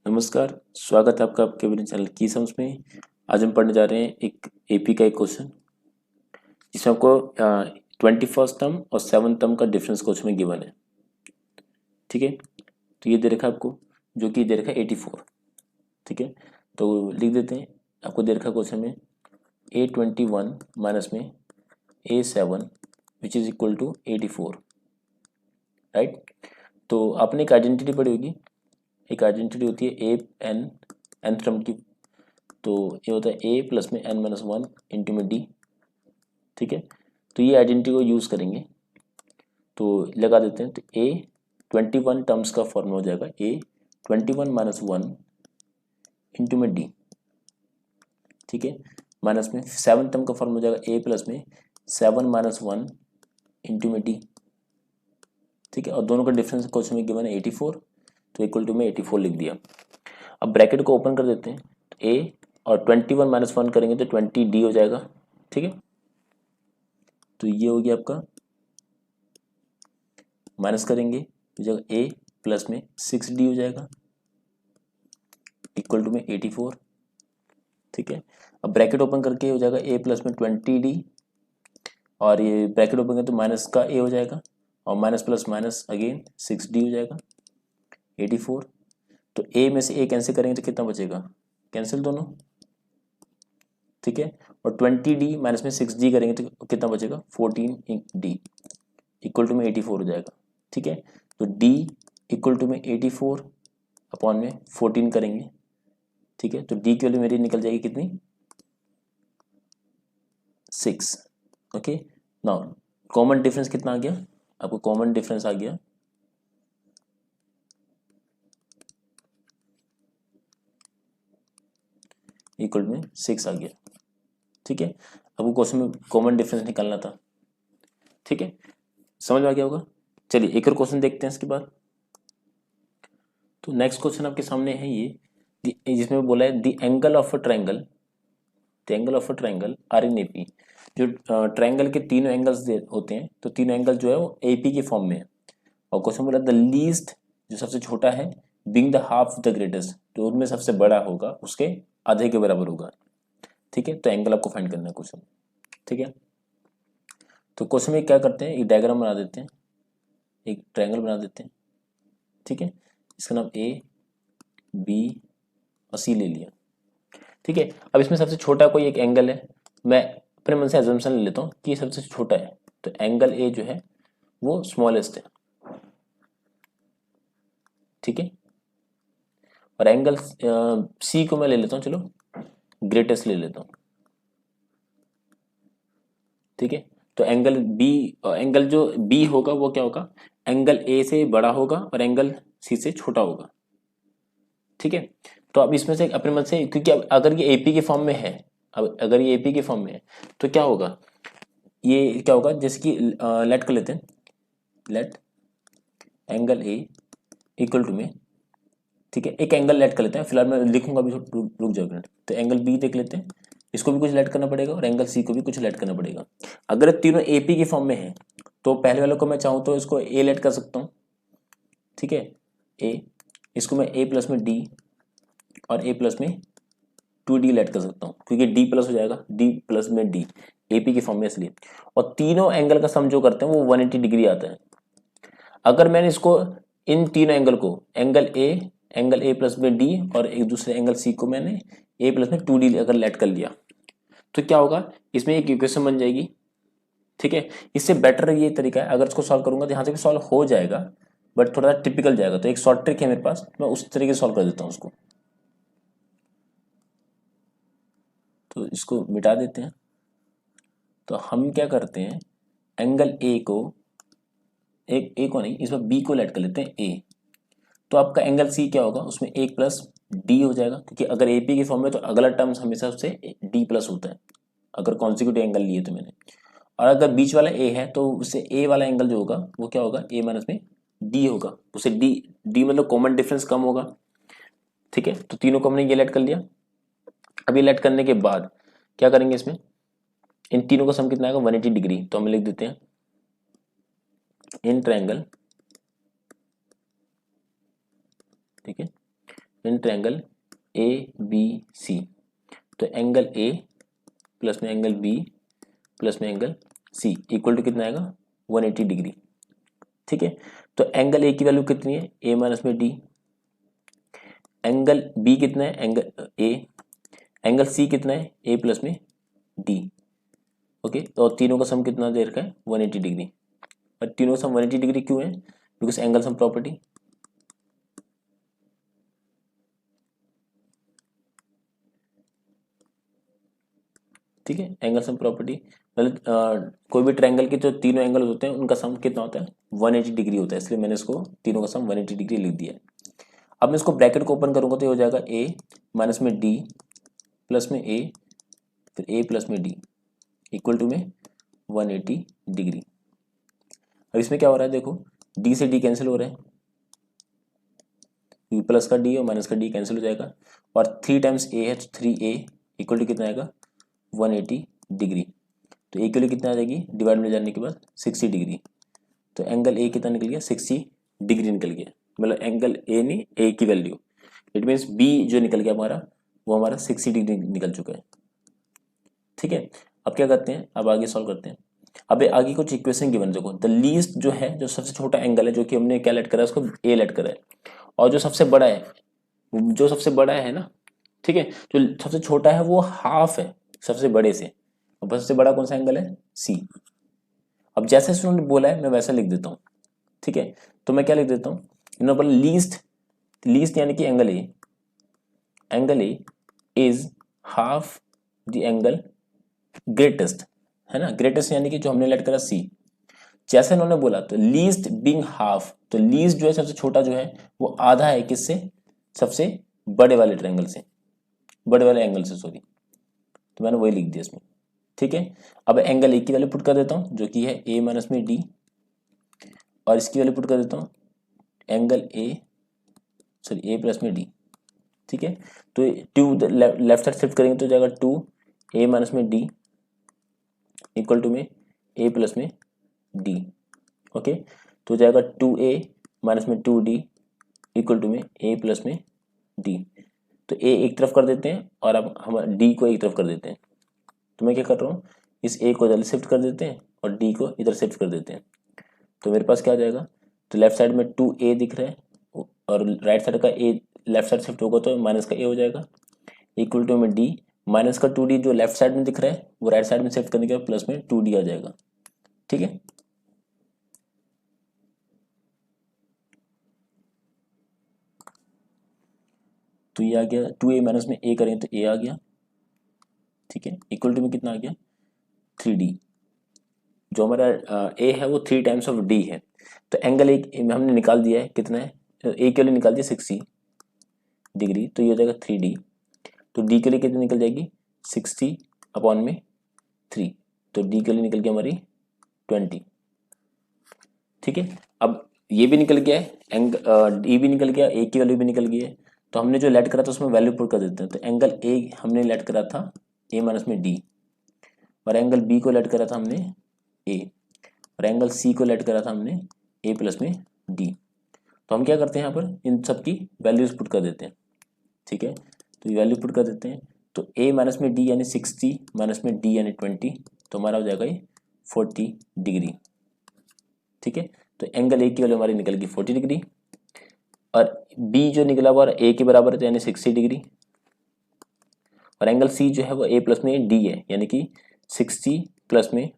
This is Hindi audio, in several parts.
नमस्कार, स्वागत है आपका आपके मेरे चैनल की समझ में। आज हम पढ़ने जा रहे हैं एक एपी का एक क्वेश्चन जिसमें आपको 21st टर्म और 7th टर्म का डिफरेंस क्वेश्चन में गिवन है। ठीक है, तो ये दे रखा है आपको, जो कि दे रखा है 84। ठीक है, तो लिख देते हैं। आपको दे रखा क्वेश्चन में A21 माइनस में A7 which is equal to 84, right. तो आपने एक आइडेंटिटी पढ़ी होगी, एक आइडेंटिटी होती है ए एन एन टर्म की। तो ये होता है ए प्लस में एन माइनस वन इंटू में डी। ठीक है, तो ये आइडेंटिटी को यूज़ करेंगे, तो लगा देते हैं। तो ए 21 टर्म्स का फॉर्मूला हो जाएगा ए 21 माइनस वन इंटू में डी। ठीक है, माइनस में 7 टर्म का फॉर्मूला हो जाएगा ए प्लस में 7 माइनस वन इंटू में डी। ठीक है, और दोनों का डिफरेंस क्वेश्चन में गिवन है 84, तो इक्वल टू में 84 लिख दिया। अब ब्रैकेट को ओपन कर देते हैं। तो ए और 21 माइनस वन करेंगे तो 20 डी हो जाएगा। ठीक है, तो ये हो गया आपका, माइनस करेंगे तो जगह ए प्लस में 6d हो जाएगा इक्वल टू में 84। ठीक है, अब ब्रैकेट ओपन करके हो जाएगा ए प्लस में 20d, और ये ब्रैकेट ओपन करें तो माइनस का ए हो जाएगा, और minus plus minus again 6d हो जाएगा 84। तो ए में से ए कैंसिल करेंगे तो कितना बचेगा, कैंसिल दोनों। ठीक है, और 20d माइनस में 6d करेंगे तो कितना बचेगा 14d इक्वल टू में 84 हो जाएगा। ठीक है, तो d इक्वल टू में 84 अपॉन में 14 करेंगे। ठीक है, तो d की वैल्यू मेरी निकल जाएगी कितनी, 6। ओके, नाउ कॉमन डिफरेंस कितना आ गया, आपको कॉमन डिफरेंस आ गया इक्वल में 6 आ गया। ठीक है, आपको क्वेश्चन में कॉमन डिफरेंस निकालना था। ठीक है, समझ में आ गया होगा। चलिए एक और क्वेश्चन देखते हैं इसके बाद। तो नेक्स्ट क्वेश्चन आपके सामने है ये, जिसमें बोला है the angle of a triangle, the angle of a triangle are in AP. जो ट्रायंगल के तीनों एंगल्स होते हैं, तो तीनों एंगल जो है वो एपी के फॉर्म में है। और क्वेश्चन बोला द लीस्ट, जो सबसे छोटा है, being the half the greatest, जो उनमें सबसे बड़ा होगा उसके आधे के बराबर होगा। ठीक है, तो एंगल आपको फाइंड करना है क्वेश्चन। ठीक है, तो क्वेश्चन में क्या करते हैं, एक डायग्राम बना देते हैं, एक ट्रायंगल बना देते हैं। ठीक है, इसका नाम ए बी और सी ले लिया। ठीक है, अब इसमें सबसे छोटा कोई एक एंगल है, मैं अपने मन से एजम्पशन ले लेता हूँ कि ये सबसे छोटा है, तो एंगल ए जो है वो स्मॉलेस्ट है। ठीक है, और एंगल सी को मैं ले लेता हूँ, चलो ग्रेटेस्ट ले लेता हूँ। ठीक है, तो एंगल बी, एंगल जो बी होगा वो क्या होगा, एंगल ए से बड़ा होगा और एंगल सी से छोटा होगा। ठीक है, तो अब इसमें से अपने मन से, क्योंकि अब अगर ये एपी के फॉर्म में है, अब अगर ये एपी के फॉर्म में है तो क्या होगा, ये क्या होगा, जैसे कि लेट कर लेते हैं, let angle A equal to में, ठीक है, एक एंगल लेट कर लेते हैं, फिलहाल मैं लिखूंगा अभी, रुक जाओ मिनट। तो एंगल बी देख लेते हैं, इसको भी कुछ लेट करना पड़ेगा और एंगल सी को भी कुछ लेट करना पड़ेगा। अगर तीनों एपी के फॉर्म में है तो पहले वाले को मैं चाहूँ तो इसको ए लेट कर सकता हूँ। ठीक है, ए, इसको मैं ए प्लस में डी और ए प्लस में 2d लेट कर सकता हूँ, क्योंकि d प्लस हो जाएगा, d प्लस में d एपी के फॉर्म में इसलिए। और तीनों एंगल का सम जो करते हैं वो 180 डिग्री आता है। अगर मैंने इसको, इन तीनों एंगल को, एंगल ए प्लस में डी और एक दूसरे एंगल सी को मैंने ए प्लस में 2d अगर लेट कर लिया तो क्या होगा, इसमें एक इक्वेशन बन जाएगी। ठीक है, इससे बेटर ये तरीका है, अगर इसको सॉल्व करूंगा तो यहाँ से भी सॉल्व हो जाएगा, बट थोड़ा टिपिकल जाएगा। तो एक शॉर्ट ट्रिक है मेरे पास, मैं उस तरीके से सॉल्व कर देता हूँ उसको। तो इसको मिटा देते हैं। तो हम क्या करते हैं, एंगल ए को, एक ए को नहीं, इसमें बी को लेट कर लेते हैं ए। तो आपका एंगल सी क्या होगा, उसमें एक प्लस डी हो जाएगा, क्योंकि अगर एपी के फॉर्म में तो अगला टर्म्स हमेशा उससे डी प्लस होता है, अगर कॉन्सिक्यूटिव एंगल लिए तो मैंने। और अगर बीच वाला ए है तो उससे ए वाला एंगल जो होगा वो क्या होगा, ए माइनस में डी होगा, उससे डी, डी मतलब कॉमन डिफरेंस कम होगा। ठीक है, तो तीनों को हमने ये लेट कर लिया। अब ये लेट करने के बाद क्या करेंगे, इसमें इन तीनों का सम कितना आएगा 180 डिग्री। तो हम लिख देते हैं इन ट्रायंगल, ठीक है, in triangle A B C, तो एंगल ए प्लस में एंगल बी प्लस में एंगल सी इक्वल टू कितना आएगा 180 डिग्री। ठीक है, तो एंगल ए की वैल्यू कितनी है, ए माइनस में डी, एंगल बी कितना है, एंगल ए, एंगल सी कितना है, ए प्लस में डी। ओके, तो तीनों का सम कितना दे रखा है 180 डिग्री। और तीनों का सम 180 डिग्री क्यों है, बिकॉज एंगल सम प्रॉपर्टी। ठीक है, एंगल सम प्रॉपर्टी मतलब कोई भी ट्रायंगल के जो तीनों एंगल होते हैं उनका सम कितना होता है 180 डिग्री होता है, इसलिए मैंने इसको तीनों का सम 180 डिग्री लिख दिया है। अब मैं इसको ब्रैकेट को ओपन करूंगा तो ये हो जाएगा ए माइनस में डी प्लस में ए फिर ए प्लस में डी इक्वल टू में 180 डिग्री। अब इसमें क्या हो रहा है देखो, डी से डी कैंसिल हो रहा है, प्लस का डी और माइनस का डी कैंसिल हो जाएगा, और 3 टाइम्स ए है तो 3a इक्वल टू कितना आएगा 180 डिग्री। तो ए के लिए कितना आ जाएगी, डिवाइड में जाने के बाद 60 डिग्री, तो एंगल ए कितना निकल गया 60 डिग्री निकल गया, मतलब एंगल ए नहीं ए की वैल्यू, इट मीन्स बी जो निकल गया हमारा वो हमारा 60 डिग्री निकल चुका है। ठीक है, अब क्या करते हैं, अब आगे सॉल्व करते हैं। अब आगे कुछ इक्वेशन गिवन देखो, द लीस्ट जो है, जो सबसे छोटा एंगल है जो कि हमने क्या लेट करा है उसको ए लेट करा है, और जो सबसे बड़ा है, जो सबसे बड़ा है ना, ठीक है, जो सबसे छोटा है वो हाफ है सबसे बड़े से, और सबसे बड़ा कौन सा एंगल है सी। अब जैसे उन्होंने बोला है मैं वैसा लिख देता हूँ। ठीक है, तो मैं क्या लिख देता हूँ, इन्होंने बोला लीस्ट, लीस्ट यानी कि angle A is half the angle greatest, है ना, ग्रेटेस्ट यानी कि जो हमने लेट करा सी। जैसे इन्होंने बोला तो लीस्ट बिंग हाफ, तो लीस्ट जो है सबसे छोटा जो है वो आधा है किससे, सबसे बड़े वाले ट्रायंगल से, बड़े वाले एंगल से सॉरी, तो मैंने वही लिख दिया इसमें। ठीक है, अब एंगल ए की वैल्यू पुट कर देता हूँ जो कि है ए माइनस में डी, और इसकी वैल्यू पुट कर देता हूँ एंगल ए प्लस में डी। ठीक है, तो टू लेफ्ट साइड शिफ्ट करेंगे तो जाएगा 2a माइनस में डी इक्वल टू में a प्लस में डी। ओके, तो जाएगा 2a माइनस में 2d इक्वल टू में a प्लस में d। तो a एक तरफ कर देते हैं और अब हम d को एक तरफ कर देते हैं, तो मैं क्या कर रहा हूँ, इस a को इधर शिफ्ट कर देते हैं और d को इधर शिफ्ट कर देते हैं, तो मेरे पास क्या आ जाएगा, तो लेफ्ट साइड में 2a दिख रहा है और राइट साइड का a लेफ्ट साइड शिफ्ट होगा तो माइनस का a हो जाएगा इक्वल टू में d, माइनस का 2d जो लेफ्ट साइड में दिख रहा है वो राइट साइड में शिफ्ट करने के बाद प्लस में 2d आ जाएगा। ठीक है, तो ये आ गया 2a माइनस में a करें तो a आ गया। ठीक है, इक्वल टू में कितना आ गया 3d, जो हमारा a है वो 3 टाइम्स ऑफ d है, तो एंगल एक हमने निकाल दिया है, कितना है, a के लिए निकाल दिया 60 डिग्री, तो ये हो जाएगा 3d, तो d के लिए कितनी निकल जाएगी 60 अपॉन में 3, तो d के लिए निकल गया हमारी 20। ठीक है, अब ये भी निकल गया है, d भी निकल गया, a की वैल्यू भी निकल गई है, तो हमने जो लेट करा था उसमें वैल्यू पुट कर देते हैं, तो एंगल a हमने लेट करा था a माइनस में d, और एंगल b को लेट करा था हमने a, और एंगल c को लेट करा था हमने a प्लस में d। तो हम क्या करते हैं यहाँ पर इन सब की वैल्यूज पुट कर देते हैं। ठीक है, तो ये वैल्यू पुट कर देते हैं, तो a माइनस में d यानी 60 माइनस में d यानी 20, तो हमारा हो जाएगा ये 40 डिग्री। ठीक है, तो एंगल a की वैल्यू हमारी निकल गई 40 डिग्री, और b जो निकला हुआ a के बराबर है तो यानी 60 डिग्री, और एंगल c जो है वो a प्लस में d है यानी कि 60 प्लस में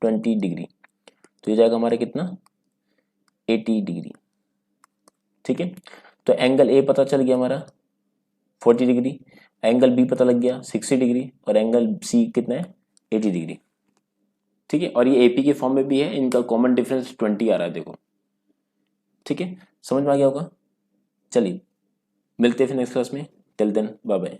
20 डिग्री, तो ये जाएगा हमारा कितना 80 डिग्री। ठीक है, तो एंगल a पता चल गया हमारा 40 डिग्री, एंगल b पता लग गया 60 डिग्री, और एंगल c कितना है 80 डिग्री। ठीक है, और ये एपी के फॉर्म में भी है, इनका कॉमन डिफरेंस 20 आ रहा है देखो। ठीक है, समझ में आ गया होगा। चलिए मिलते हैं फिर नेक्स्ट क्लास में, टिल देन बाय बाय।